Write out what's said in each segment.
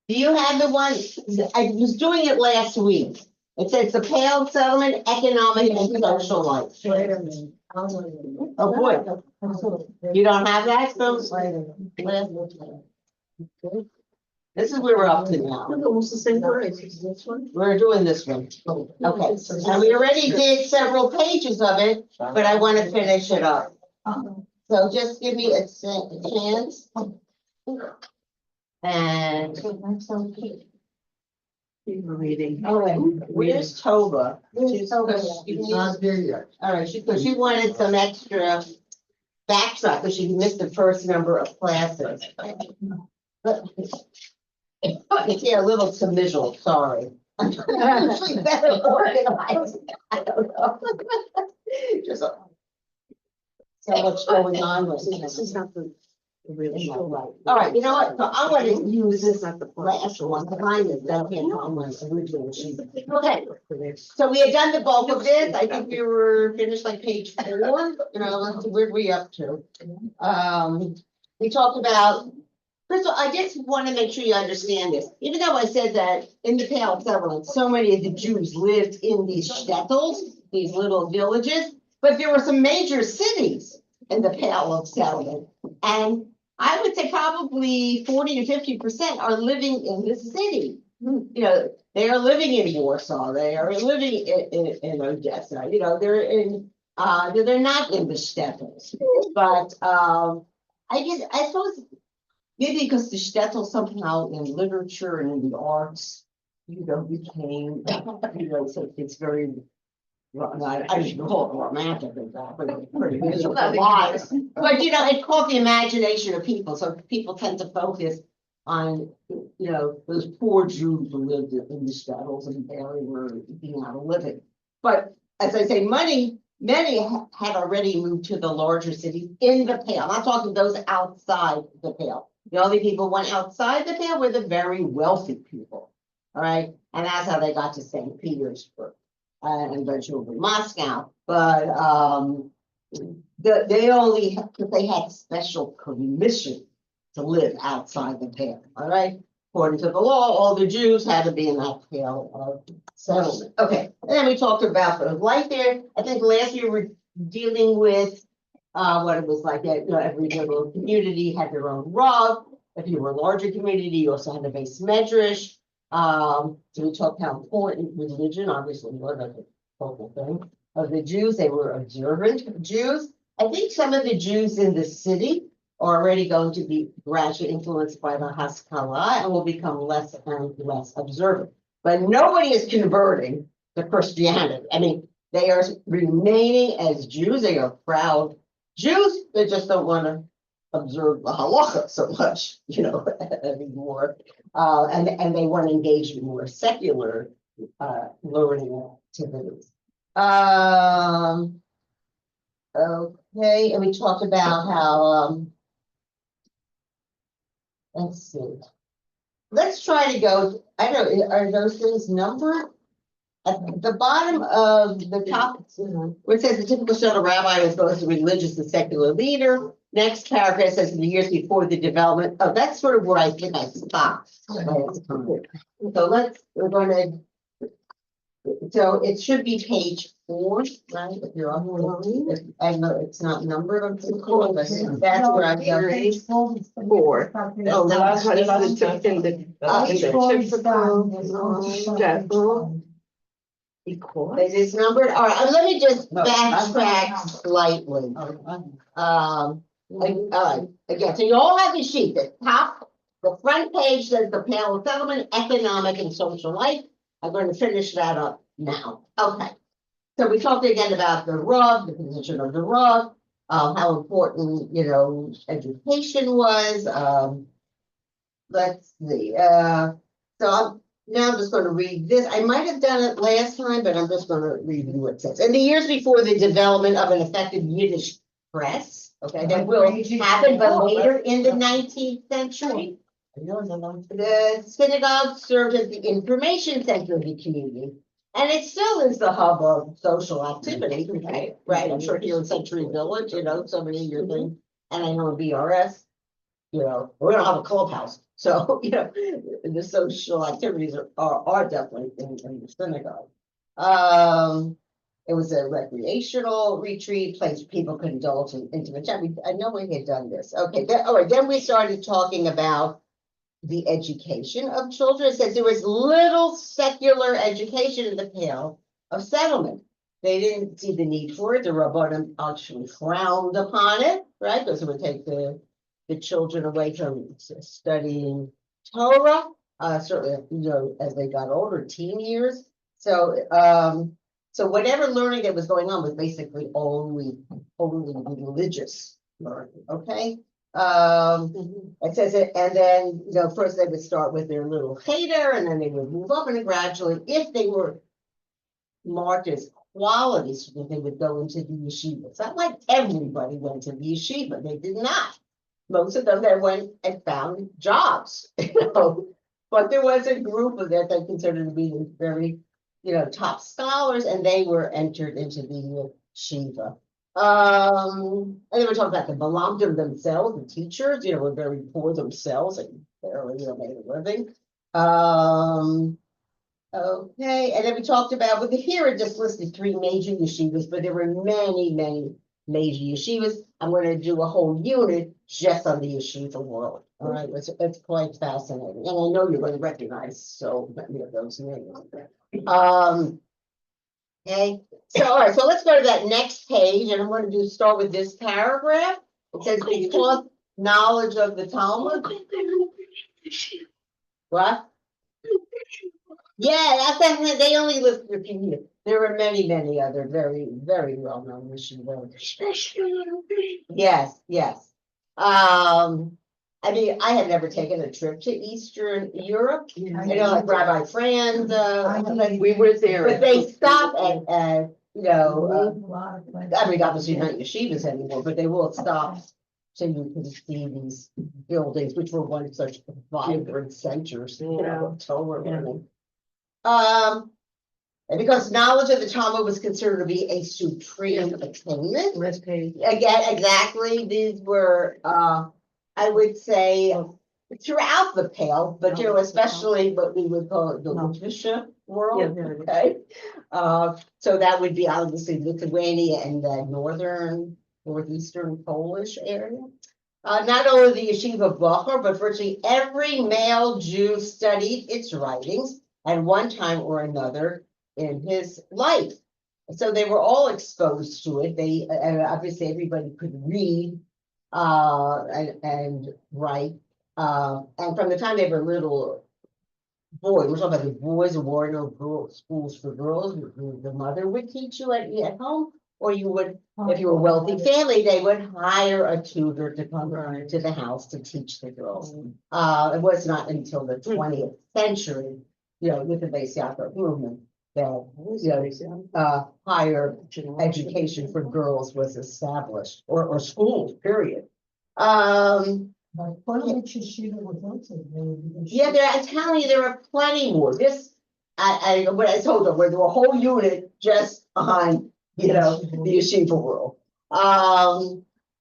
Do you have the one? I was doing it last week. It says the Pale Settlement Economic and Social Life. Wait a minute. Oh, boy. You don't have that, so this is where we're up to now. Almost the same price as this one. We're doing this one. Okay, and we already did several pages of it, but I want to finish it up. So just give me a chance. And, Keep reading. all right, where's Toba? She's not there yet. All right, she wanted some extra backtrack, because she missed the first number of classes. But yeah, a little submission, sorry. She's better organized. I don't know. Just so much going on with This this. is not the original. All right, you know what? So I want to use This is this not the last one to find it. That can't find my original sheet. Okay, Okay. so we had done the bulk of this. I think we were finished like page 4. You know, let's see, where we up to? We talked about, first of all, I just want to make sure you understand this. Even though I said that in the Pale Settlement, so many of the Jews lived in these shtetls, these little villages, but there were some major cities in the Pale Settlement. And I would say probably 40 to 50% are living in the city. You know, they are living in Warsaw, they are living in Odessa, you know, they're in, they're not in the shtetls. But, I suppose maybe because the shtetl somehow in literature and in the arts, you know, became, you know, so it's very, I just call it romantic and that, but it's pretty miserable lives. But you know, it caught the imagination of people, so people tend to focus on, you know, those poor Jews who lived in the shtetls and barely were eating out a living. But as I say, many had already moved to the larger cities in the Pale. I'm not talking those outside the Pale. The only people who went outside the Pale were the very wealthy people. All right, and that's how they got to St. Petersburg and eventually Moscow. But they only, they had special permission to live outside the Pale. All right, according to the law, all the Jews had to be in that Pale of settlement. Okay, and then we talked about the life there. I think last year we were dealing with what it was like that, you know, every little community had their own Rav. If you were a larger community, you also had a base medrash. So we talked how important religion, obviously, was a focal thing of the Jews. They were observant Jews. I think some of the Jews in the city are already going to be gradually influenced by the Haskalah and will become less and less observant. But nobody is converting to Christianity. I mean, they are remaining as Jews. They are proud Jews. They just don't want to observe the halacha so much, you know, anymore. And they want to engage in more secular learning activities. Okay, and we talked about how let's see. Let's try to go, I don't know, are those things numbered? At the bottom of the top, where it says the typical shuttle rabbi was both a religious and secular leader. Next paragraph says in the years before the development. Oh, that's sort of where I think I stopped. So we're going to, so it should be page 4, right? If you're on one, I know it's not numbered on the call, but that's where I'm going. 4. Oh, that's what is the typical equal. It is numbered. All right, let me just backtrack slightly. All right, again, so you all have the sheet. The top, the front page says the Pale Settlement, Economic and Social Life. I'm going to finish that up now. Okay. So we talked again about the Rav, the position of the Rav, how important, you know, education was. Let's see. So now I'm just going to read this. I might have done it last time, but I'm just going to read what it says. In the years before the development of an effective Yiddish press, okay, that will happen, but later in the 19th century, the synagogue served as the information center of the community. And it still is the hub of social activity, right? I'm sure here in Century Village, you know, so many of your things, and I know in BRS, you know, we don't have a clubhouse. So, you know, the social activities are definitely in the synagogue. It was a recreational retreat, place people could indulge in intimate chat. I know we had done this. Okay, all right, then we started talking about the education of children. It says there was little secular education in the Pale of Settlement. They didn't see the need for it. The Rabbanim actually frowned upon it, right? Because it would take the children away from studying Torah, certainly, you know, as they got older, teen years. So, so whatever learning that was going on was basically only religious learning, okay? It says it, and then, you know, first they would start with their little cheder, and then they would move up, and then gradually, if they were marked as quality students, they would go into the yeshiva. It's not like everybody went to the yeshiva, they did not. Most of them that went and found jobs, you know, but there was a group of that they considered to be very, you know, top scholars, and they were entered into the yeshiva. And then we talk about the Balamdim themselves, the teachers, you know, were very poor themselves and barely, you know, made a living. Okay, and then we talked about, well, here it just listed 3 major yeshivas, but there were many, many major yeshivas. I'm going to do a whole unit just on the yeshiva world. All right, it's quite fascinating, and I know you're going to recognize so many of those names. Okay, so all right, so let's go to that next page, and I'm going to start with this paragraph. It says because knowledge of the Talmud. What? Yeah, that's they only listed a few here. There were many, many other very, very well-known yeshivas. Yes, yes. I mean, I had never taken a trip to Eastern Europe. You know, like Rabbi Franz, We were there. but they stop at you know, I mean, obviously not yeshivas anymore, but they will stop so you can see these buildings, which were once such vibrant centers, you know, of Torah learning. And because knowledge of the Talmud was considered to be a supreme attainment. Last page. Again, exactly, these were, I would say, throughout the Pale, but you know, especially what we would call the Litvisha world, Yeah. okay? So that would be obviously Lithuania and the northeastern Polish area. Not only the Yeshiva Bocher, but virtually every male Jew studied its writings at one time or another in his life. So they were all exposed to it. They obviously everybody could read and write. And from the time they were little boys, we're talking about the boys, there were no schools for girls. The mother would teach you at home, or you would, if you were a wealthy family, they would hire a tutor to come to the house to teach the girls. It was not until the 20th century, you know, with the Beis Yaakov movement, that, you know, higher education for girls was established, or schools, period. Yeah, I'm telling you, there are plenty more. This, what I told them, we're doing a whole unit just on, you know, the yeshiva world.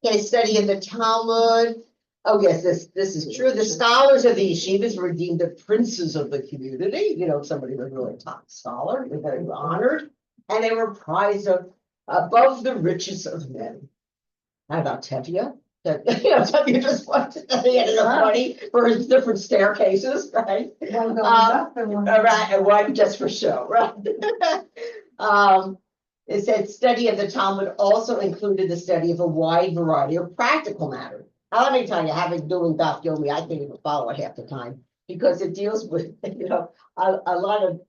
Okay, study of the Talmud. Oh, yes, this is true. The scholars of the yeshivas were deemed the princes of the community. You know, somebody was really a top scholar, they're very honored, and they were prized above the richest of men. How about Tevye? That, you know, Tevye just wanted, he had enough money for his different staircases, right? Right, and one just for show, right? It said study of the Talmud also included the study of a wide variety of practical matters. Now, let me tell you, having doing Daf Yomi, I can't even follow it half the time because it deals with, you know, a lot of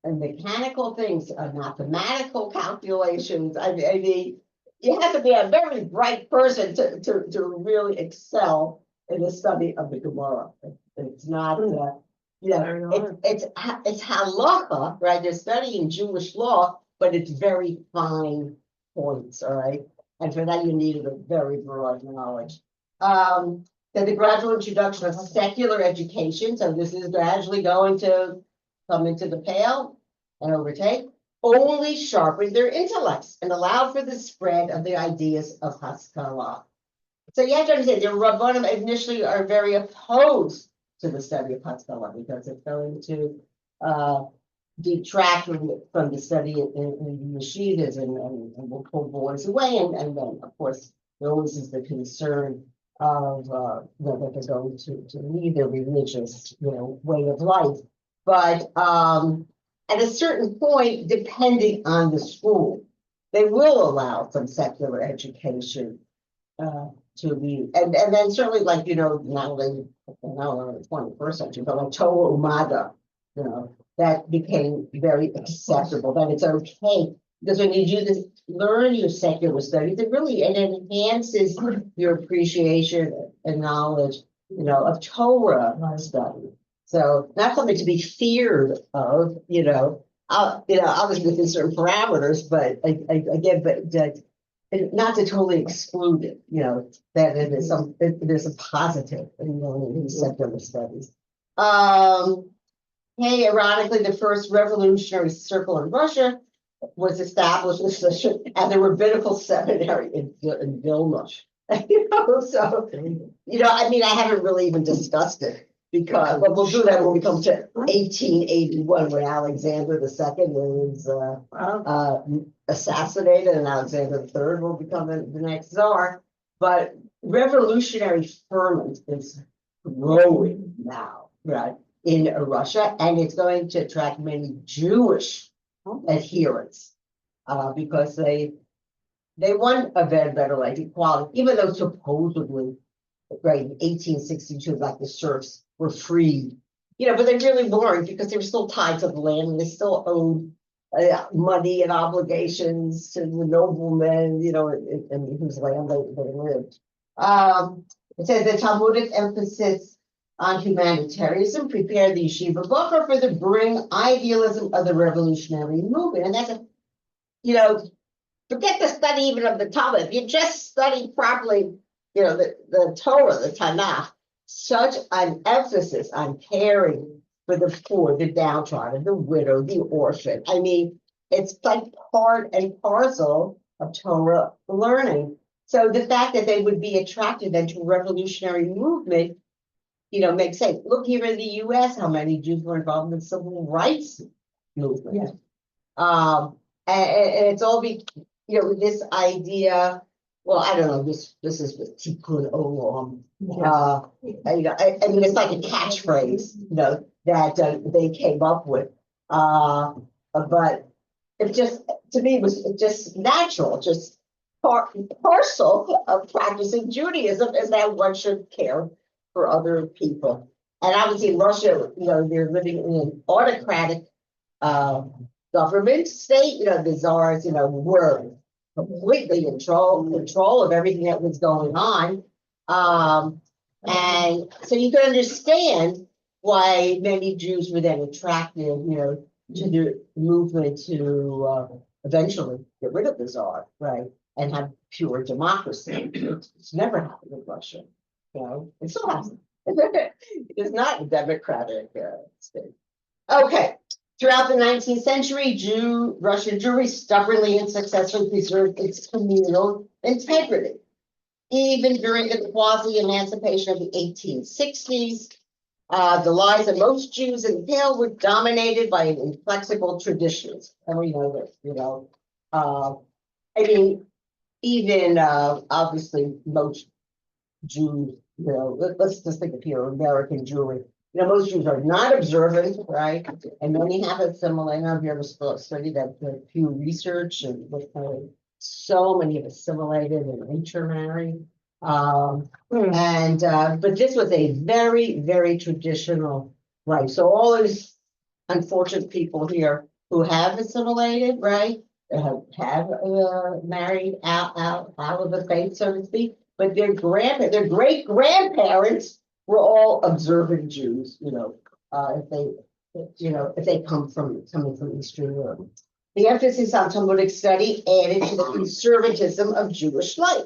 mechanical things, mathematical calculations. I mean, you have to be a very bright person to really excel in the study of the Gemara. It's not, you know, it's halacha, right? They're studying Jewish law, but it's very fine points, all right? And for that, you needed a very broad knowledge. Then the gradual introduction of secular education. So this is gradually going to come into the Pale and overtake. Only sharpened their intellects and allowed for the spread of the ideas of Haskalah. So you have to understand, the Rabbanim initially are very opposed to the study of Hatzalah because it's going to detract from the study in yeshivas and will pull boys away. And then, of course, there always is the concern of that they're going to leave their religious, way of life. But at a certain point, depending on the school, they will allow some secular education to be, and then certainly not only now in the 21st century, but like Torah Umada, that became very acceptable, that it's okay. Because when you do this, learn your secular studies, it enhances your appreciation and knowledge, of Torah study. So not something to be feared of, obviously within certain parameters, but not to totally exclude it, that it is there's a positive in secular studies. Hey, ironically, the first revolutionary circle in Russia was established at the rabbinical seminary in Vilna. So I haven't really even discussed it because, but we'll do that when we come to 1881 when Alexander II was assassinated and Alexander III will become the next czar. But revolutionary ferment is growing now, right, in Russia, and it's going to attract many Jewish adherents because they want a better life, equality, even though supposedly, right, in 1862, like the serfs were freed, but they really weren't because they were still tied to the land and they still owed money and obligations to the noblemen, in whose land they lived. It says the Talmudic emphasis on humanitarianism prepared the yeshiva boker for the bring idealism of the revolutionary movement. And that's forget the study even of the Talmud. If you just study properly, the Torah, the Tanakh, such an emphasis on caring for the poor, the downtrodden, the widow, the orphan. I mean, it's like part and parcel of Torah learning. So the fact that they would be attracted then to a revolutionary movement, makes sense. Look here in the US, how many Jews were involved in the civil rights movement. Yeah. And it's all this idea. Well, I don't know. This is with Tikkun Olam. I mean, it's like a catchphrase, that they came up with. But it just, to me, it was just natural, just parcel of practicing Judaism, is that one should care for other people. And obviously in Russia, they're living in an autocratic government state. The czars, were completely in control of everything that was going on. And so you can understand why many Jews were then attracted, to the movement to eventually get rid of the czar, right, and have pure democracy. It's never happened in Russia. It still hasn't. It's not a democratic state. Okay. Throughout the 19th century, Russian Jewry stubbornly and successfully preserved its communal integrity. Even during the quasi-emancipation of the 1860s, the lives of most Jews in the Pale were dominated by inflexible traditions. And we know this, I mean, even obviously most Jews, let's just think of here, American Jewry. Most Jews are not observant, right? And many have assimilated. Have you ever studied that Pew Research and so many have assimilated and intermarried? But this was a very, very traditional life. So all those unfortunate people here who have assimilated, right, have married out of the faith, so to speak. But their great grandparents were all observant Jews, if they coming from Eastern Europe. The emphasis on Talmudic study added to the conservatism of Jewish life.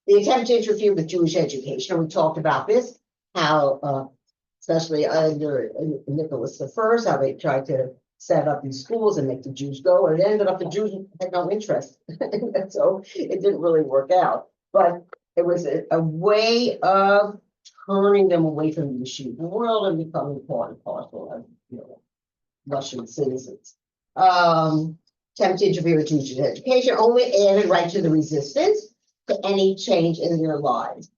The attempt to interfere with Jewish education, and we talked about this, how especially under Nicholas I, how they tried to set up these schools and make the Jews go, and it ended up the Jews had no interest. So it didn't really work out. But it was a way of turning them away from the machine world and becoming part and parcel of, Russian citizens. Attempted to interfere with Jewish education only added right to the resistance to any change in their lives.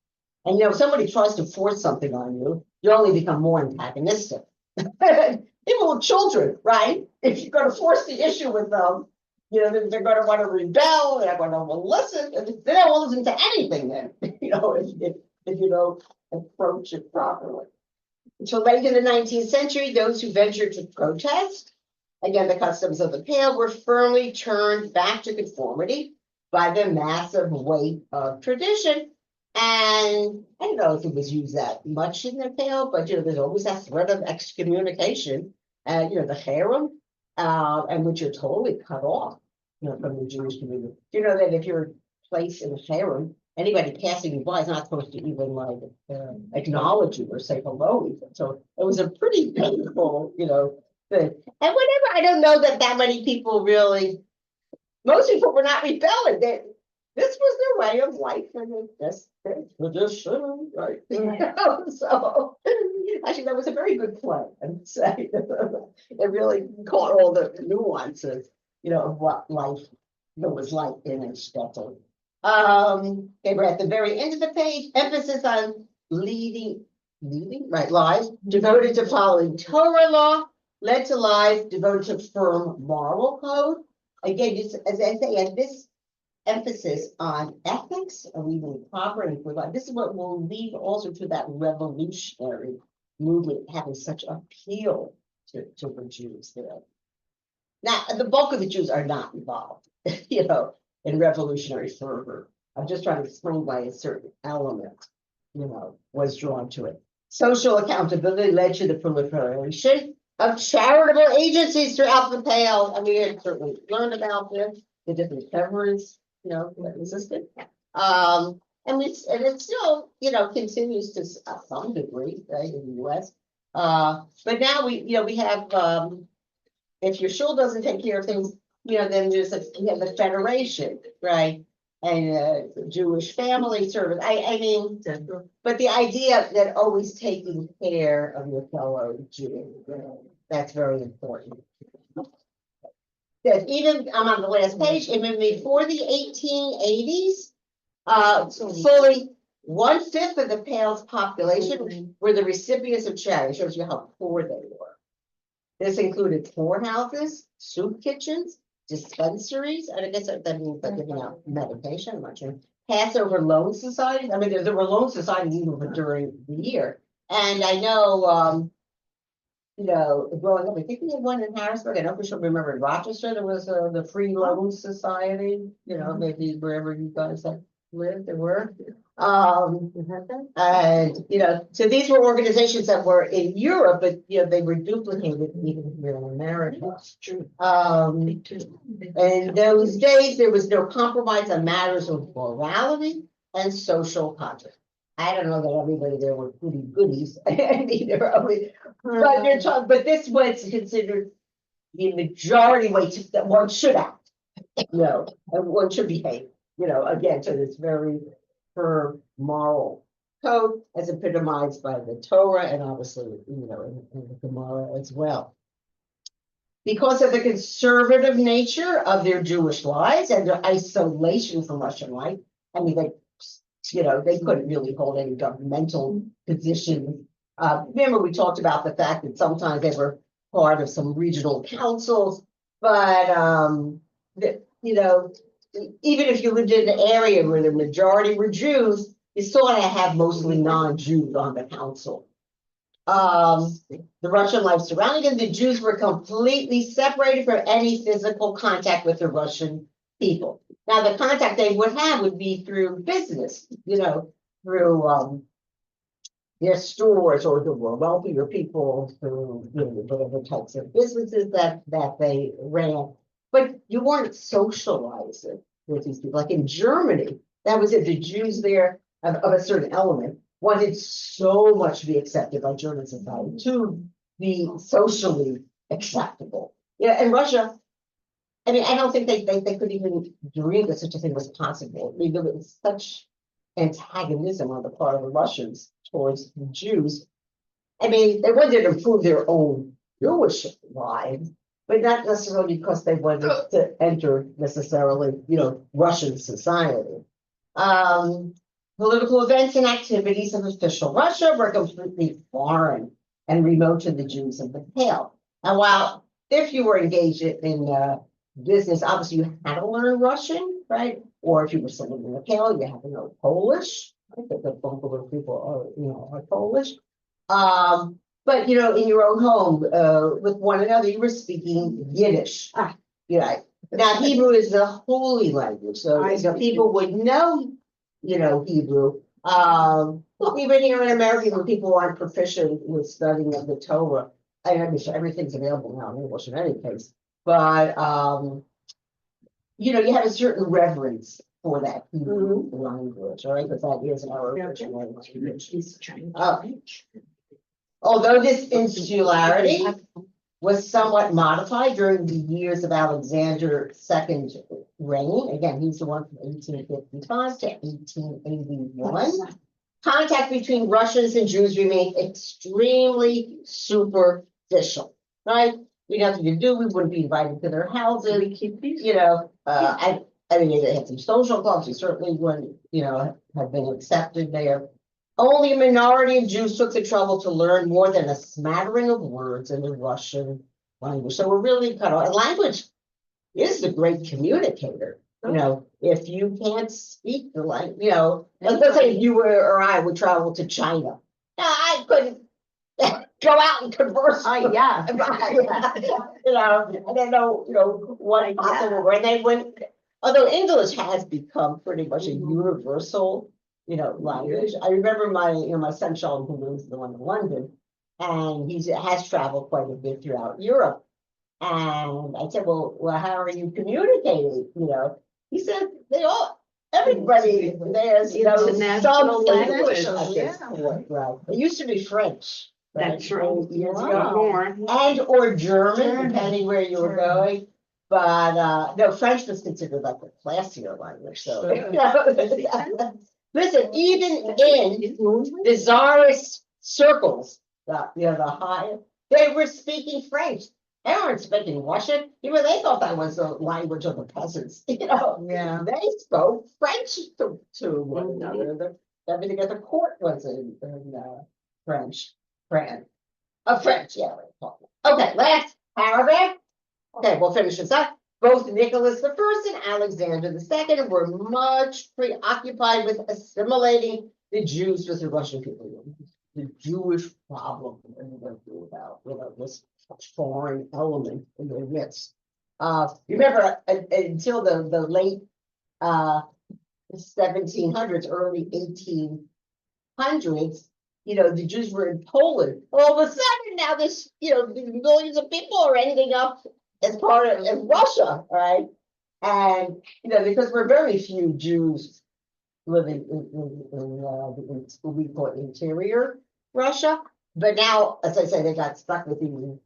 And if somebody tries to force something on you, you only become more antagonistic. Even with children, right? If you're going to force the issue with them, they're going to want to rebel. They're going to want to listen. They don't want to listen to anything then. If you don't approach it properly. Until late in the 19th century, those who ventured to protest against the customs of the Pale were firmly turned back to conformity by the massive weight of tradition. And I don't know if it was used that much in the Pale, but there's always that threat of excommunication, the harem, and which you're totally cut off, from the Jewish community. Do you know that if you're placed in a harem, anybody passing you by is not supposed to even acknowledge you or say hello even. So it was a pretty painful, thing. And whatever, I don't know that many people really, most people were not rebelling. This was their way of life, and this tradition, right? So actually, that was a very good play. I'd say it really caught all the nuances, of what life was like in a shtetl. Okay, we're at the very end of the page. Emphasis on leading, right? Lives devoted to following Torah law, led to lives devoted to firm moral code. Again, just as I say, and this emphasis on ethics and even proper and good life. This is what will lead also to that revolutionary movement having such appeal to the Jews there. Now, the bulk of the Jews are not involved, in revolutionary fervor. I'm just trying to explain why a certain element, was drawn to it. Social accountability led to the proliferation of charitable agencies throughout the Pale. I mean, we certainly learned about this, the different efforts, that existed. And it still, continues to some degree, right, in the US. But now we have, if your shul doesn't take care of things, then there's we have the Federation, right? And Jewish Family Service. I mean, but the idea that always taking care of your fellow Jew, that's very important. That even I'm on the last page, even before the 1880s, fully 1/5 of the Pale's population were the recipients of charity. Shows you how poor they were. This included poorhouses, soup kitchens, dispensaries, and I guess that means like giving out medication, I'm not sure. Passover loan societies. I mean, there were loan societies even during the year. And I know, growing up, I think we had one in Harrisburg. I don't for sure remember in Rochester, there was the Free Loan Society, maybe wherever you guys have lived, there were. And, so these were organizations that were in Europe, but, they were duplicated even here in America. That's true. In those days, there was no compromise on matters of morality and social conduct. I don't know that everybody there were goody goodies, but this was considered the majority way that one should act, and one should behave, again, to this very firm moral code as epitomized by the Torah and obviously, in the Gemara as well. Because of the conservative nature of their Jewish lives and their isolation from Russian life, I mean, they couldn't really hold any governmental position. Remember, we talked about the fact that sometimes they were part of some regional councils, but even if you lived in an area where the majority were Jews, you still had to have mostly non-Jews on the council. The Russian life surrounding them, the Jews were completely separated from any physical contact with the Russian people. Now, the contact they would have would be through business, through their stores or the wealthier people through whatever types of businesses that they ran. But you weren't socializing with these people. Like in Germany, that was it. The Jews there of a certain element wanted so much to be accepted by German society to be socially acceptable. In Russia, I mean, I don't think they could even dream that such a thing was possible. I mean, there was such antagonism on the part of the Russians towards the Jews. I mean, they wanted to improve their own Jewish lives, but not necessarily because they wanted to enter necessarily, Russian society. Political events and activities of official Russia were completely foreign and remote to the Jews of the Pale. And while if you were engaged in business, obviously you had to learn Russian, right? Or if you were someone in the Pale, you had to know Polish. I think the bulk of the people are Polish. But in your own home, with one another, you were speaking Yiddish. Now Hebrew is the holy language, so people would know, Hebrew. Even here in America, when people aren't proficient with studying of the Torah, I mean, everything's available now in English in any case. But you have a certain reverence for that Hebrew language, all right? Because that is our original language. Although this insularity was somewhat modified during the years of Alexander II's reign, again, he's the one from 1855 to 1881, contact between Russians and Jews remained extremely superficial, right? We had nothing to do, we wouldn't be invited to their houses, I mean, they had some social clubs, we certainly wouldn't, have been accepted there. Only a minority of Jews took the trouble to learn more than a smattering of words in the Russian language. So we're really cut off. And language is the great communicator. If you can't speak the language, let's say if you or I would travel to China. Now, I couldn't go out and converse. Yeah. I don't know, what possible where they went. Although English has become pretty much a universal language. I remember my son Sheldon, who lives the one in London, and he has traveled quite a bit throughout Europe. And I said, well, how are you communicating? He said everybody there's International some English language, at this point, right? It used to be French. That's right. Years Wow. ago. More. And or German, depending where you were going. But no, French was considered like a classier language. So listen, even in the czarist circles, the high, they were speaking French. They weren't speaking Russian. Even they thought that was the language of the peasants. Yeah. They spoke French to one another. Everything at the court was in French. French, yeah. Okay, last paragraph. Okay, we'll finish this up. Both Nicholas I and Alexander II were much preoccupied with assimilating the Jews with the Russian people. The Jewish problem about this foreign element in their midst. Remember, until the late 1700s, early 1800s, the Jews were in Poland. All of a sudden, now this, millions of people are ending up as part of Russia, right? And because we're very few Jews living in what we call interior Russia, but now, as I say, they got stuck with the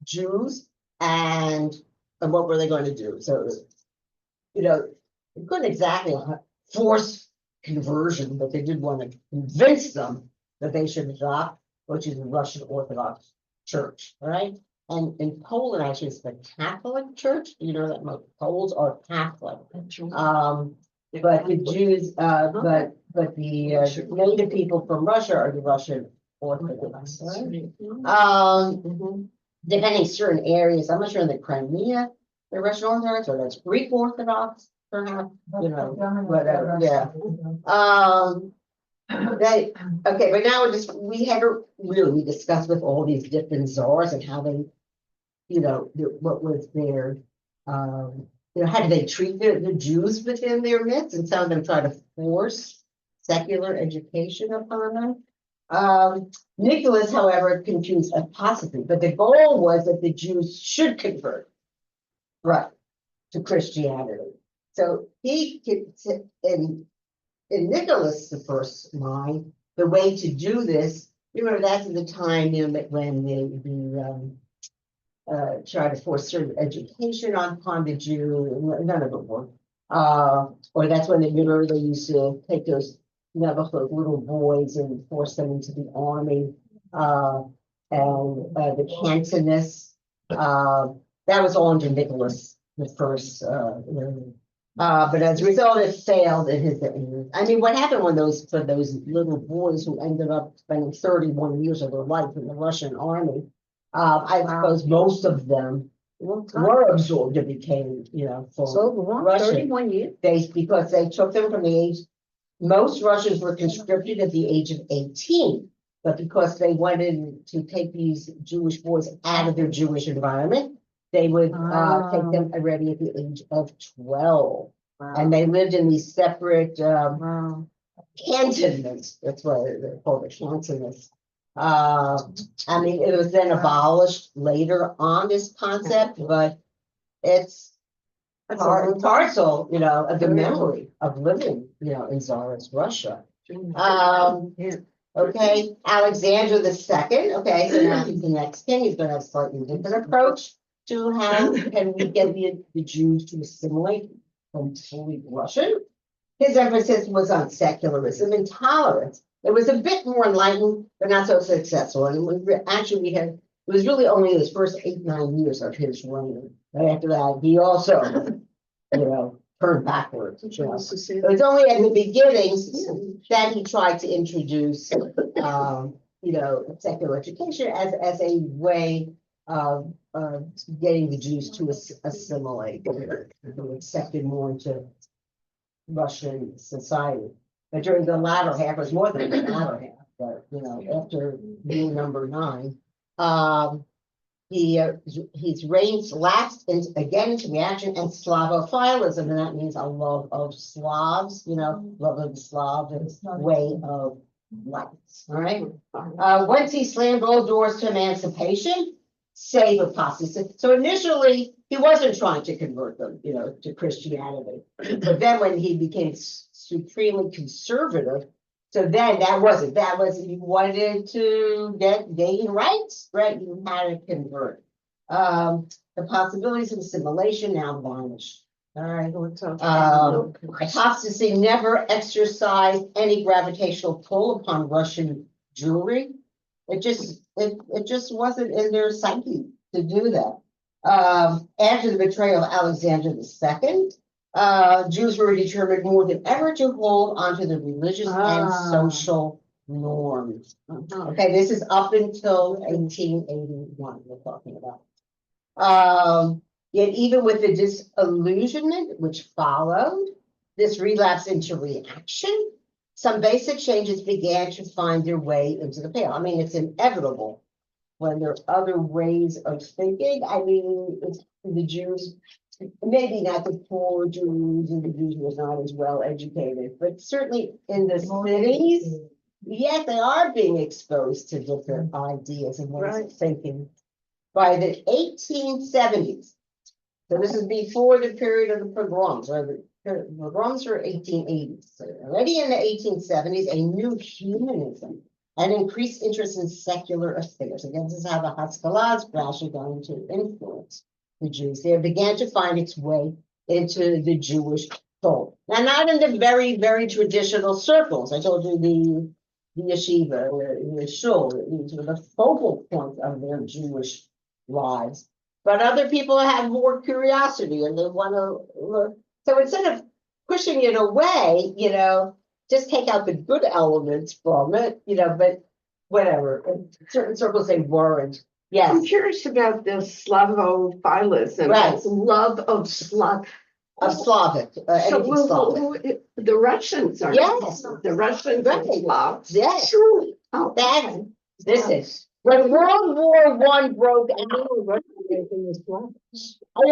Jews, and what were they going to do? So you couldn't exactly force conversion, but they did want to convince them that they should adopt, which is the Russian Orthodox Church, right? And in Poland, actually, it's the Catholic Church. That most Poles are Catholic. But the Jews, but the native people from Russia are the Russian Orthodox. Right? Depending certain areas, I'm not sure in the Crimea, the Russian Orthodox, or that's Greek Orthodox, perhaps. Whatever. Yeah. Okay, but now we had to really discuss with all these different czars and how they, what was their, how do they treat the Jews within their midst, and some of them try to force secular education upon them. Nicholas, however, confused apostasy, but the goal was that the should convert, right, to Christianity. So he could, in Nicholas I's mind, the way to do this, remember that's the time when they try to force certain education upon the Jew. None of it worked Or that's when they remember they used to take those Navajo little boys and force them into the army. And the Cantonists, that was all under Nicholas the First. But as a result, it failed in his. I mean, what happened when for those little boys who ended up spending 31 years of their life in the Russian army? I suppose most of them were absorbed and became, So full long, Russian. 31 years. Because they took them from the age. Most Russians were conscripted at the age of 18, but because they wanted to take these Jewish boys out of their Jewish environment, they would take them already at the age of 12. And they lived in these separate cantonments. That's why they're called the cantonments. I mean, it was then abolished later on, this concept, but it's part and parcel, of the memory of living, in Tsarist Russia. Okay, Alexander II. Okay, so now he's the next king. He's going to have a slightly different approach to how can we get the Jews to assimilate from fully Russian. His emphasis was on secularism and tolerance. It was a bit more enlightened, but not so successful. And it was really only his first 8-9 years of his reign. Right after that, he also, turned backwards. It was only at the beginnings that he tried to introduce, secular education as a way of getting the Jews to assimilate, accepted more into Russian society. But during the latter half, it was more than the latter half, but after rule number 9, his reigns lapsed into reaction and Slavophilism, and that means a love of Slavs, love of the Slavic way of life. All right. Once he slammed all doors to emancipation, save apostasy. So initially, he wasn't trying to convert them, to Christianity. But then when he became supremely conservative, so then that was you wanted to gain rights, right? You had to convert. The possibilities of assimilation now vanished. All right. Apostasy never exercised any gravitational pull upon Russian Jewry. It just wasn't in their psyche to do that. After the betrayal of Alexander II, Jews were determined more than ever to hold onto the religious and social norms. Okay, this is up until 1881 we're talking about. Yet even with the disillusionment which followed, this relapse into reaction, some basic changes began to find their way into the pale. I mean, it's inevitable when there are other ways of thinking. I mean, it's the Jews, maybe not the poor Jews and the Jews who are not as well educated, but certainly in the cities, yes, they are being exposed to different ideas and ways of thinking. By the 1870s, so this is before the period of the pogroms, or the pogroms are 1880s. So already in the 1870s, a new humanism and increased interest in secular affairs. Again, this is how the Haskalads gradually going to influence the Jews. They began to find its way into the Jewish fold. Now, not in the very, very traditional circles. I told you the yeshiva, or the shul, these were the focal point of their Jewish lives. But other people have more curiosity and they want to look. So instead of pushing it away, just take out the good elements from it, but whatever. In certain circles, they weren't. Yes. I'm curious about the Slavophilism, Right. Love of Slav. Slavic. Anything Slavic. The Russians are. Yes. The Russians Right. are Slavs. Yes. Truly. Oh, Listen, when World War I broke out, it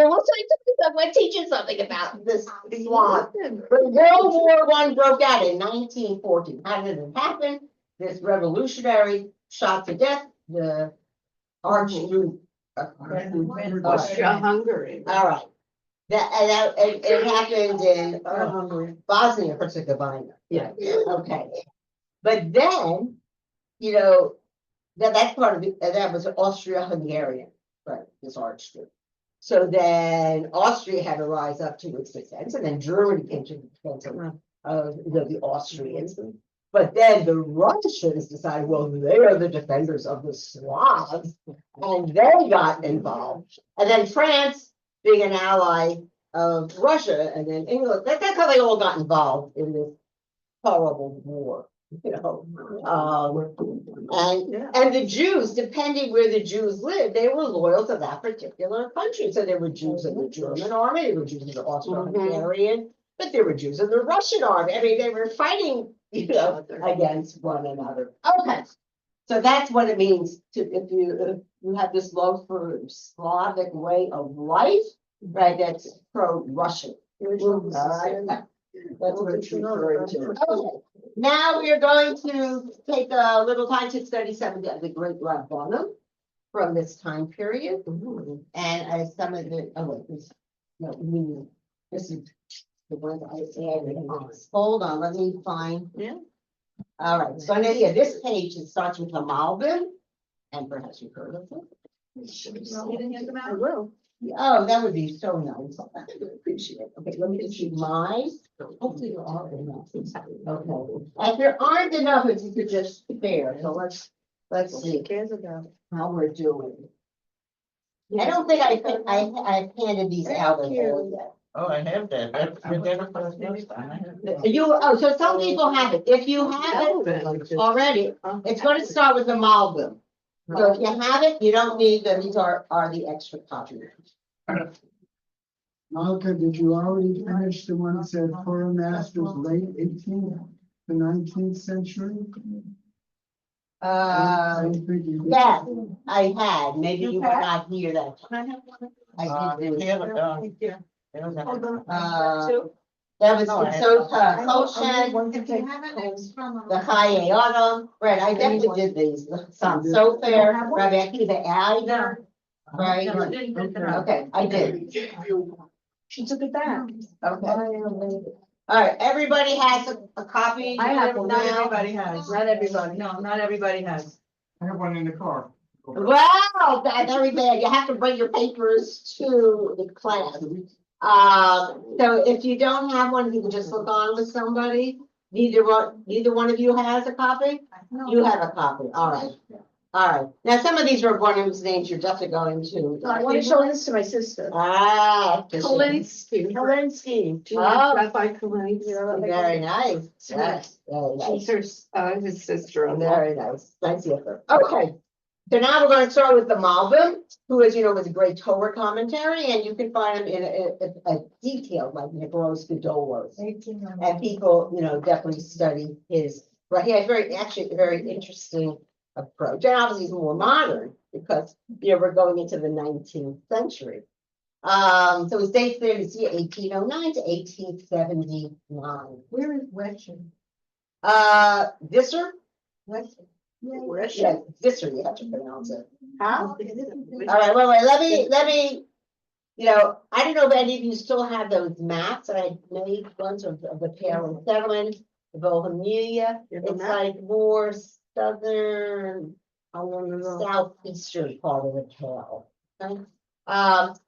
looks like someone teaching something about this Slav. When World War I broke out in 1914, how did it happen? This revolutionary shot to death the Archduke. Austria-Hungary. All right. It happened in Bosnia Herzegovina. Yeah. Okay. But then, that's part of it. That was Austria-Hungarian, right? This Archduke. So then Austria had to rise up to its defense, and then Germany came to the defense of the Austrians. But then the Russians decided, well, they are the defenders of the Slavs, and they got involved. And then France, being an ally of Russia, and then England, that's how they all got involved in this horrible war, you know. And the Jews, depending where the Jews lived, they were loyal to that particular country. So there were Jews in the German army, there were Jews in the Austro-Hungarian, but there were Jews in the Russian army. I mean, they were fighting, you know, against one another. Okay. So that's what it means to, if you have this love for Slavic way of life, right, that's pro-Russian. That's what it's referring to. Okay. Now we are going to take a little time to study some of the great Rabbanim from this time period. And as some of the, oh wait, this is the one that I added on. Hold on, let me find. Yeah. All right, so now, yeah, this page, it starts with the Malbim, and perhaps you've heard of it. I will. Oh, that would be so nice. I appreciate it. Okay, let me just see mine. Hopefully there are enough. Okay. If there aren't enough, if you could just spare, so let's see how we're doing. I don't think I handed these out yet. Oh, I have that. So some people have it. If you have it already, it's gonna start with the Malbim. So if you have it, you don't need them. These are the extra copies. Malka, did you already finish the one that said foreign masters late 18th to 19th century? I don't think you did. Yeah, I had. Maybe you were not here that time. I did. That was so Koshen, the Chaye Adam, right? I definitely did these. Some so fair, Rabbi Akiva Ad, right? Okay, I did. She took it back. Okay. All right, everybody has a copy. I have one, not now? everybody has, not everybody, no, not everybody has. I have one in the car. Wow, that's very bad. You have to bring your papers to the class. So if you don't have one, you can just look on with somebody. Neither one of you has a copy? You have a copy, all right. All right, now some of these are one whose names you're definitely going to. I want to show this to my sister. Kalinsky. Oh, Rabbi Kalinsky. very nice. Yes, very nice. She's his sister. Very nice. Nice of her. Okay. So now we're going to start with the Malbim, who, as you know, was a great Torah commentary, and you can find him in a detailed, like Nicholas Gedolos. And people, you know, definitely study his, right? He has actually a very interesting approach. And obviously he's more modern because, you know, we're going into the 19th century. So his dates there, you see 1809 to 1879. Where is Wetchen? Visser? Yeah, Visser, you have to pronounce it. How? All right, wait, let me, you know, I don't know if any of you still have those maps that I made once of the Pale and Settlement, the Bohemia. It's like more southern, southeastern part of the Pale. Okay.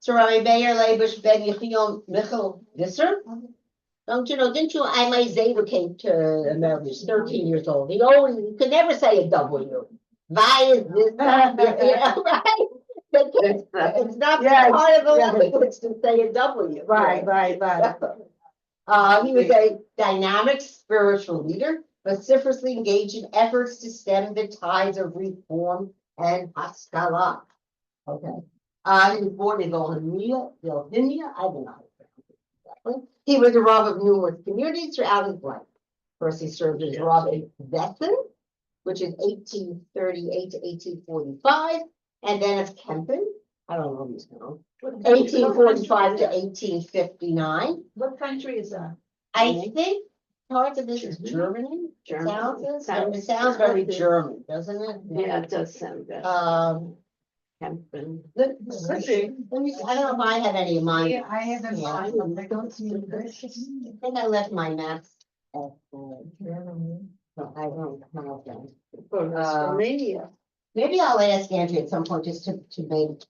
So Rabbi Meir Leibush Ben Yechiel Michel Visser. Don't you know, didn't you, my Zayda came to America, he's 13 years old. He could never say a W. Why is this, you know, right? It's not part of the language to say a W. Right. He was a dynamic spiritual leader, vociferously engaged in efforts to stem the tides of reform and Haskalah. Okay. He was born in Bohemia, I don't know how to pronounce it exactly. He was a Rav of numerous communities throughout his life. First, he served as Rav in Wesson, which is 1838 to 1845, and then of Kempen, I don't know these now, 1845 to 1859. What country is that? I think parts of this is Germany. It sounds very German, doesn't it? Yeah, it does sound good. Kempen. I don't know if I have any of mine. Yeah, I have in Yeah. mind, I don't see it. I think I left my maps at home. No, I don't have them. Romania. Maybe I'll ask Andrea at some point just to make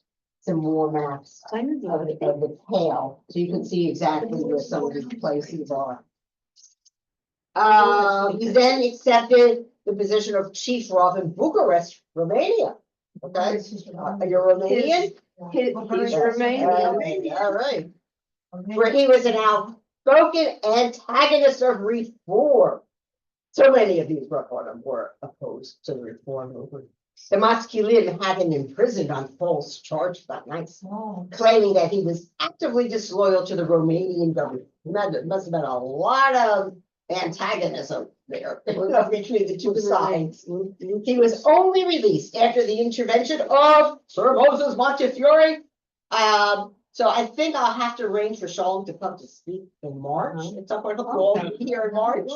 some more maps I didn't know of the tail, so you can see exactly where some of these places are. He then accepted the position of chief rav in Bucharest, Romania. Okay, you're Romanian? He's Romanian. All right, where he was an outspoken antagonist of reform. So many of these were opposed to the reform movement. The Masculine had him imprisoned on false charges that night, claiming that he was actively disloyal to the Romanian government. Must have been a lot of antagonism there between the two sides. He was only released after the intervention of Sir Moses Montefiore. So I think I'll have to arrange for Sean to come to speak in March. It's up on the wall here in March.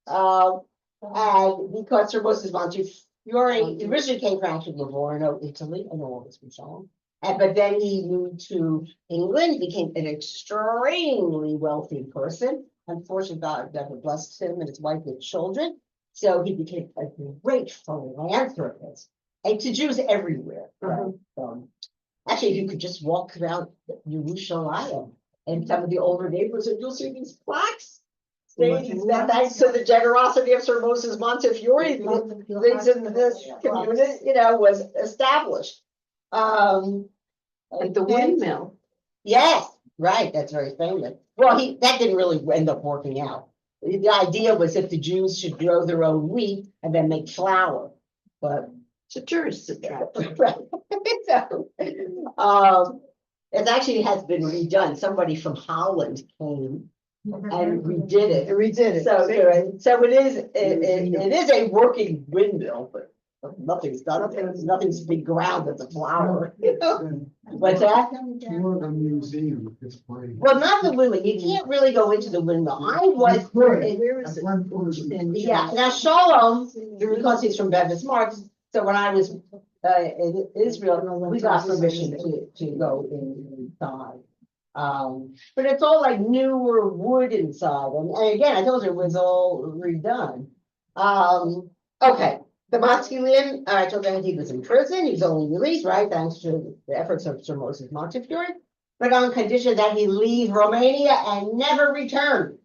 And because Sir Moses Montefiore originally came from actually Livorno, Italy. I know all this from Sean. But then he moved to England, became an extremely wealthy person. Unfortunately, God never blessed him and his wife with children. So he became a great philanthropist, and to Jews everywhere. Right? Actually, you could just walk around Jerusalem and some of the older neighborhoods, and you'll see these plaques. That thanks to the generosity of Sir Moses Montefiore, the reason this community, was established. At the windmill. Yes, right, that's very famous. Well, that didn't really end up working out. The idea was that the Jews should grow their own wheat and then make flour, but It's a tourist attraction. right. So, it actually has been redone. Somebody from Holland came and redid it. So it is a working windmill, but nothing's done. Nothing's been ground at the flour. What's that? More of a museum at this point. Well, not the windmill. You can't really go into the windmill. I was. Where is it? Yeah, now Shalom, because he's from Bevis Marks, so when I was in Israel, we got permission to go inside. But it's all like newer wood inside, and again, I told you it was all redone. Okay, the masculine, I told you he was in prison, he was only released, right, thanks to the efforts of Sir Moses Montefiore, but on condition that he leave Romania and never return.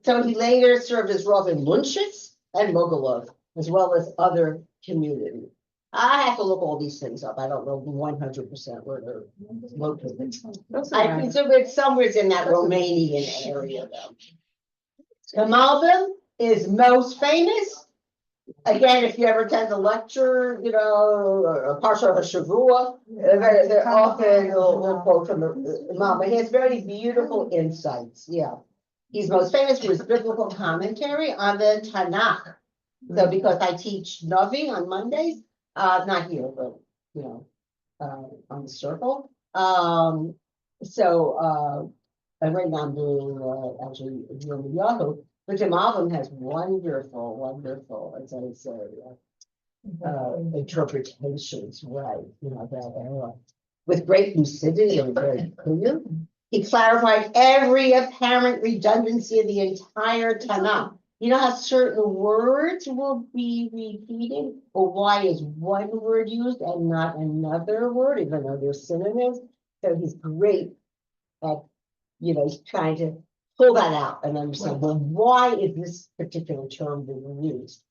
So he later served as Rav in Munchitz and Mogilev, as well as other communities. I have to look all these things up. I don't know 100% where they're located. I presume it's somewhere in that Romanian area though. The Malbim is most famous. Again, if you ever attend a lecture, a Parsha Shavua, they're often will quote from the Malbim. He has very beautiful insights. Yeah. He's most famous for his biblical commentary on the Tanakh. So because I teach Navi on Mondays, not here, but on the circle. And right now I'm doing actually Yahoo, but the album has wonderful, as I say, interpretations, right? With great lucidity and very clear. He clarified every apparent redundancy of the entire Tanakh. You know how certain words will be repeated, or why is one word used and not another word, even though they're synonyms? So he's great at, he's trying to pull that out and understand, well, why is this particular term being used?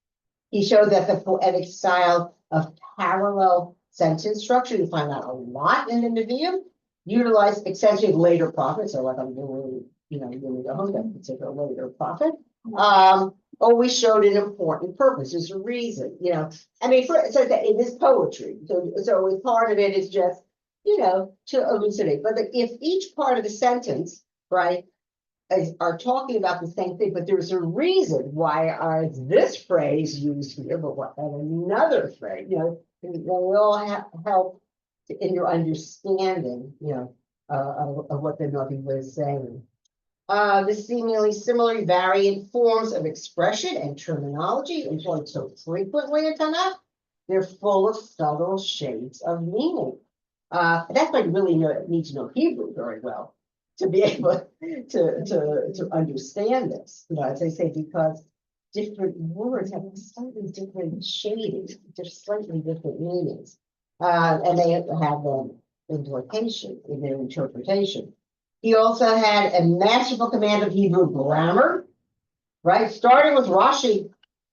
He showed that the poetic style of parallel sentence structure, you find that a lot in the Nevi'im, utilized essentially later prophets, so like I'm doing, that particular later prophet. Always showed an important purpose. There's a reason, it says that it is poetry. So part of it is just, to elucidate. But if each part of the sentence, right, are talking about the same thing, but there's a reason why is this phrase used here, but what another phrase, they all help in your understanding, of what the Navi was saying. The seemingly similar variant forms of expression and terminology employed so frequently in Tanakh, they're full of subtle shades of meaning. That's why you really need to know Hebrew very well to be able to understand this. As I say, because different words have slightly different shadings, just slightly different meanings. And they have them implication in their interpretation. He also had a masterful command of Hebrew grammar, right? Starting with Rashi,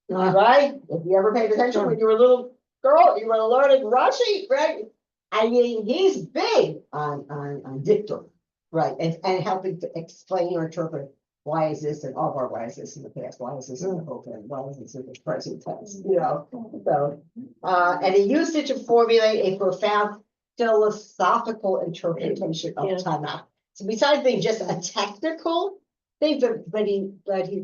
right? If you ever paid attention when you were a little girl, you were learning Rashi, right? I mean, he's big on dictum, right? And helping to explain or interpret why is this and oh, or why is this in the past? Why is this in the open? Why is this in the present tense? You know, so and he used it to formulate a profound philosophical interpretation of Tanakh. So besides being just a technical thing, but he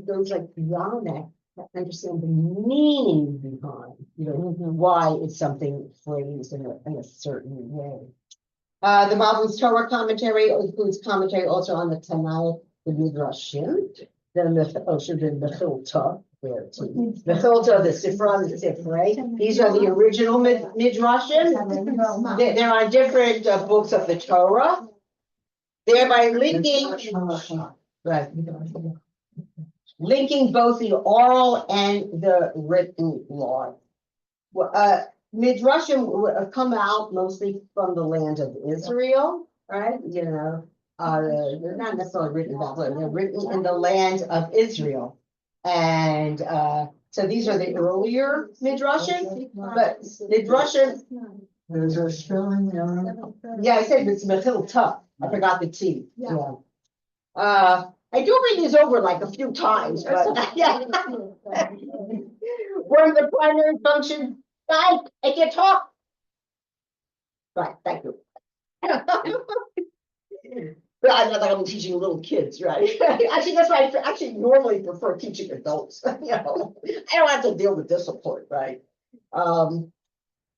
goes like beyond that to understand the meaning behind, you know, why it's something phrased in a certain way. The Malka's Torah commentary includes commentary also on the Tanakh, the Midrashim, the Mechilta, the Mechilta, the Sifra, the Sifrei. These are the original Midrashim. They're on different books of the Torah. Thereby linking both the oral and the written law. Midrashim come out mostly from the land of Israel, right? You know, they're not necessarily written about, they're written in the land of Israel. And so these are the earlier Midrashim, but Midrashim. There's a spelling error. Yeah, I said it's Mechilta. I forgot the T. Yeah. I do read these over like a few times, but yeah. One of the primary functions, guys, I can talk. Right, thank you. But I'm not like I'm teaching little kids, right? Actually, that's why I actually normally prefer teaching adults. You know, I don't have to deal with discipline, right?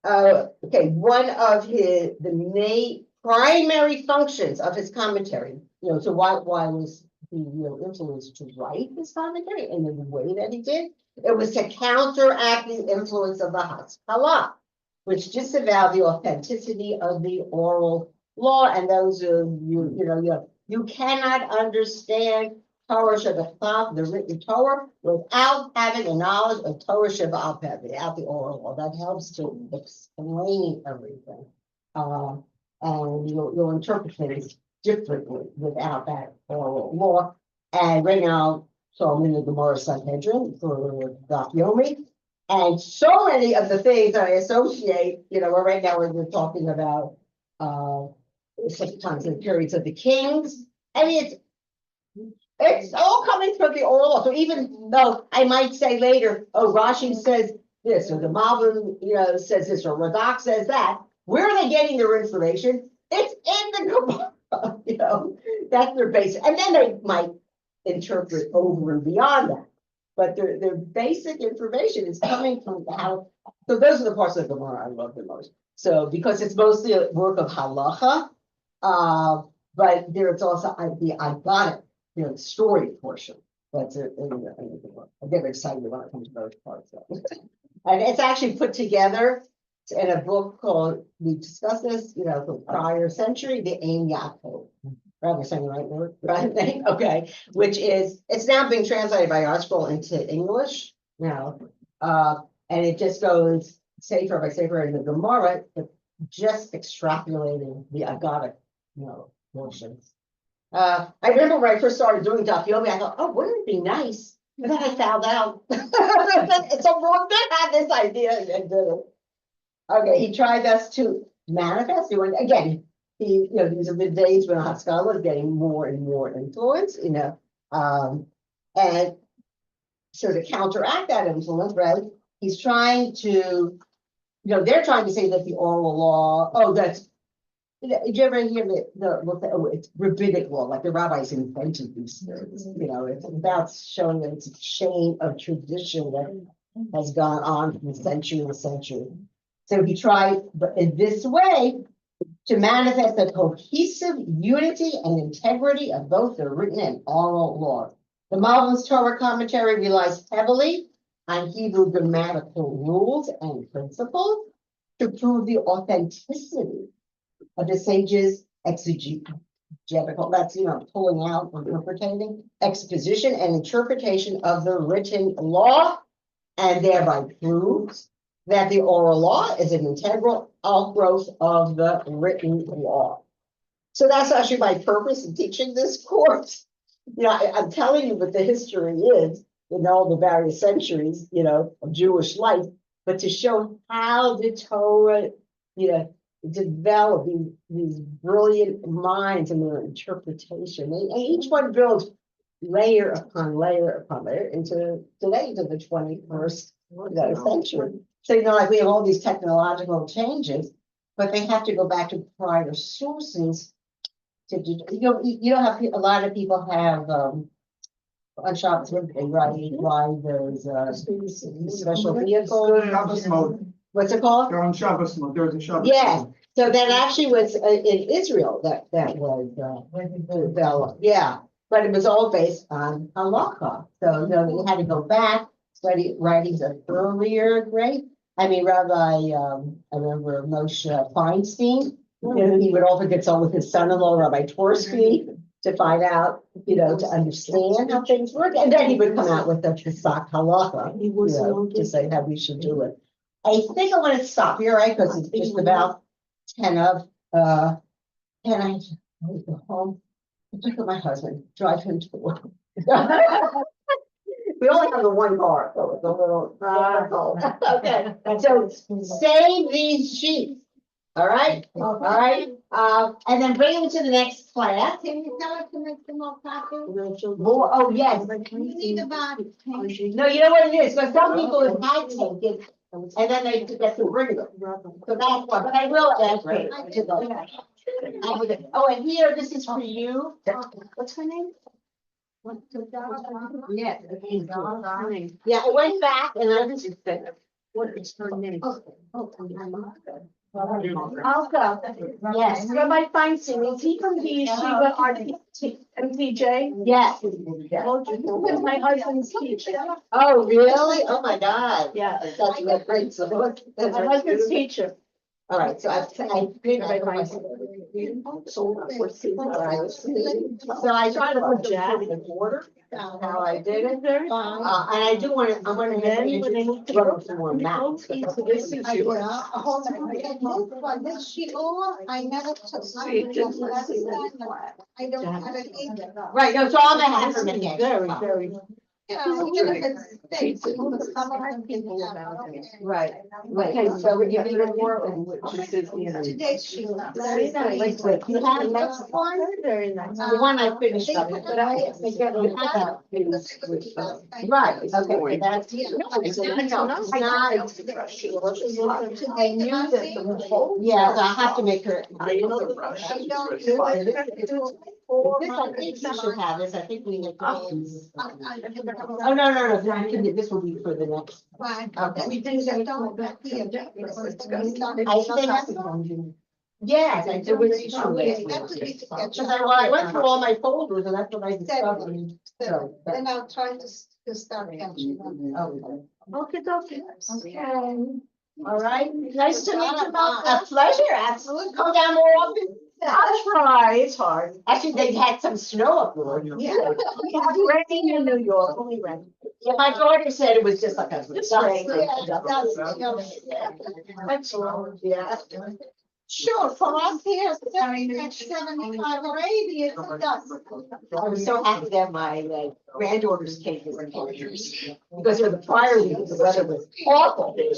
Okay, one of the main primary functions of his commentary, you know, so why was he, you know, influenced to write his commentary in the way that he did? It was to counteract the influence of the Haskalah, which disavowed the authenticity of the oral law. And those of you cannot understand Torah Shabbat, the written Torah, without having a knowledge of Torah Shabbat, without the oral law. That helps to explain everything. And you'll interpret things differently without that oral law. And right now, so I'm in the Gemara Sanhedrin for Daf Yomi. And so many of the things I associate, you know, right now we're talking about sometimes the periods of the kings. I mean, it's all coming from the oral law. So even though I might say later, oh, Rashi says this, or the Malvin, you know, says this, or Radak says that, where are they getting their information? It's in the Gemara, you know, that's their basic. And then they might interpret over and beyond that. But their basic information is coming from how, so those are the parts of the Gemara I love the most. So because it's mostly a work of halacha, but there's also the Agadic, you know, story portion. That's it. I get excited when it comes to those parts. And it's actually put together in a book called, we discussed this, you know, from prior century, the Ein Yaakov. Right, we're saying the right word, right? Okay, which is, it's now being translated by ArtScroll into English now. And it just goes safer by safer in the Gemara, but just extrapolating the Agadic, you know, portions. I remember when I first started doing Daf Yomi, I thought, oh, wouldn't it be nice? And then I found out it's a wrong that had this idea and did it. Okay, he tried best to manifest it. Again, he, you know, these are the days when Haskalah was getting more and more influence, you know, and so to counteract that influence, right? He's trying to, you know, they're trying to say that the oral law, oh, that's, did you ever hear it's rabbinic law, like the rabbis invented these things, you know, it's about showing that it's a chain of tradition that has gone on from century to century. So he tried, but in this way, to manifest the cohesive unity and integrity of both the written and oral law. The Malvin's Torah commentary relies heavily on Hebrew grammatical rules and principles to prove the authenticity of the sages' exegetical, that's, you know, pulling out, interpreting, exposition and interpretation of the written law, and thereby proves that the oral law is an integral outgrowth of the written law. So that's actually my purpose in teaching this course. You know, I'm telling you what the history is in all the various centuries, you know, of Jewish life, but to show how the Torah, you know, developed these brilliant minds and their interpretation. And each one builds layer upon layer upon layer into today, to the 21st century. So, you know, like we have all these technological changes, but they have to go back to prior sources to do, you don't have, a lot of people have, on Shabbos, when they ride those, special vehicles. Shabbos mode. What's it called? They're on Shabbos mode. There's a Shabbos. Yes. mode. So that actually was in Israel that was developed, yeah, but it was all based on malka. So, you know, you had to go back, study writings of earlier great. I mean, I remember Moshe Feinstein, you know, he would often consult with his son-in-law, Rabbi Tversky, to find out, you know, to understand how things work. And then he would come out with the Pesach halacha, you know, to say how we should do it. I think I want to stop here, right? Because it's just about 10 of, and I go home. I took my husband, drive him to work. We only have the one car, so it's a little. Okay, so save these sheets. All right, and then bring them to the next class. Can you tell us to make some more copies? Well, oh, yes. You need about it. No, you know what it is, because some people have had taken, and then they get to bring them. So that's why, but I will ask her to go. Oh, and here, this is for you. What's her name? Yeah. Yeah, I went back and I just. What is her name? Malka. Yes. Rabbi Feinstein, is he from the yeshiva MPJ? Yes. With my husband's teacher. Oh, really? Oh, my God. Yeah. That's really great. So look. My husband's teacher. All right, so I think Rabbi I. Feinstein. So I try to put them in order, how I did it. And I do want to, I want to run some more maps. This is yours. This sheet all, I never took. I don't have it either. Right, no, so I'm gonna have her make it. Very. Right, okay, so we're giving her more. Today's sheet. Very nice. You have the next one? Very nice. The one I finished up. But I. Right, okay, that's. I knew that the whole. Yeah, so I have to make her. This I think you should have this, I think we need. Oh, no, this will be for the next. Okay. We didn't get done back here. Yes, I do. Because I went through all my folders and that's what I discovered. So, but- Then I'll try to start catching up. Okay. Okay. All right, nice to meet you, Malka. A pleasure, absolutely. Come down more often. I'll try, it's hard. Actually, they had some snow up there. Yeah. Raining in New York, only rain. Yeah, my daughter said it was just like a. Yeah. Sure, for us here, at 75 or 80, it's a dust. I was so happy that my granddaughters came to the pictures. Because for the prior week, the weather was awful. But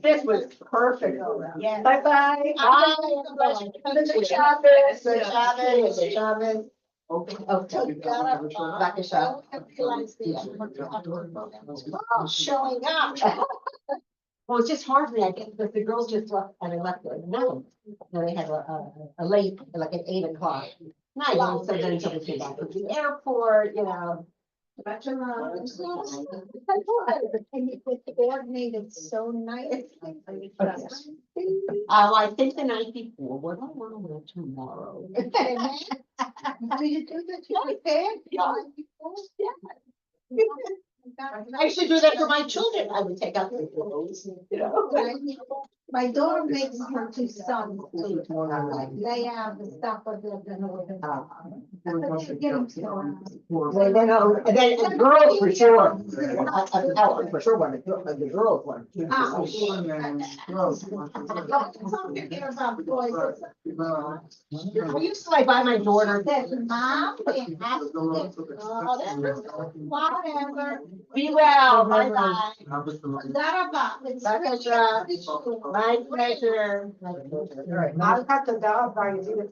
this was perfect. Yeah. Bye-bye. Bye. Good Shabbos. Good Shabbos. Good Shabbos. Okay. Back to Shabbos. Showing up. Well, it's just hard for me, I guess, because the girls just left, and I left at 9. So they had a late, like at 8 o'clock. Night, and so then someone came back from the airport, you know. Back to And you could coordinate it so nice. I think the night before, what do I want to wear tomorrow? Do you do that? You prepare? I used to do that for my children, I would take out their clothes, you know. My daughter makes her two sons sleep. They have the stuff of the. Well, then, and then the girls for sure. For sure, one, the girls one. I used to like buy my daughter. Mom, it has to be- whatever. Be well, bye bye. My pleasure. I'll cut the dog by you.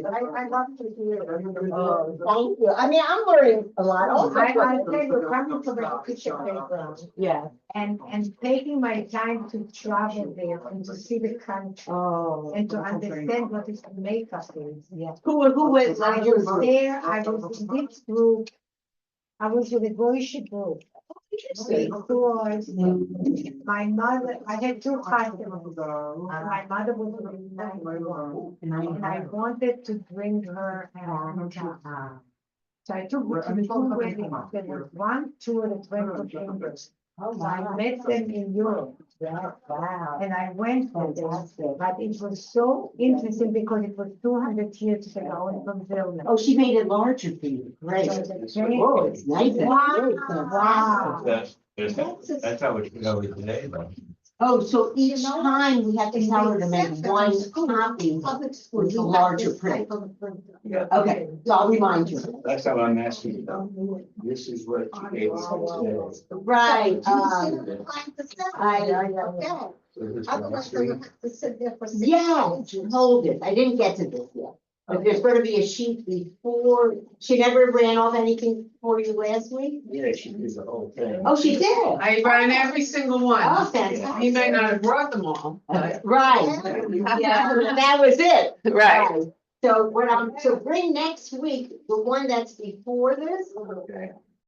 I love to hear it. Oh, thank you. I mean, I'm learning a lot. Also, I tell you, coming from a teacher background yeah. and taking my time to travel there and to see the country Oh. and to understand what is makeup is. Yeah. Who was I was there, I was in this group. I was with a Goyish group. Because my mother, I had two customers. My mother was really nice, and I wanted to bring her and so I took her to the two weddings. There was one, two, and a friend from so I met them in Europe. Wow. And I went for this, but it was so interesting because it was 200 years ago from Vilna. Oh, she made it larger for you. Great. Oh, it's nice. Wow. That's how it goes today, though. Oh, so each time we have to tell her to make one copy with the larger print. Okay, so I'll remind you. That's how I'm asking you. This is what you gave us today. Right. Yeah, hold it. I didn't get to this yet. But there's gonna be a sheet before, she never ran off anything for you last week? Yeah, she did the whole thing. Oh, she did? I ran every single one. Oh, fantastic. He may not have brought them all, but. Right. Yeah. That was it. Right. So what so bring next week, the one that's before this, Okay.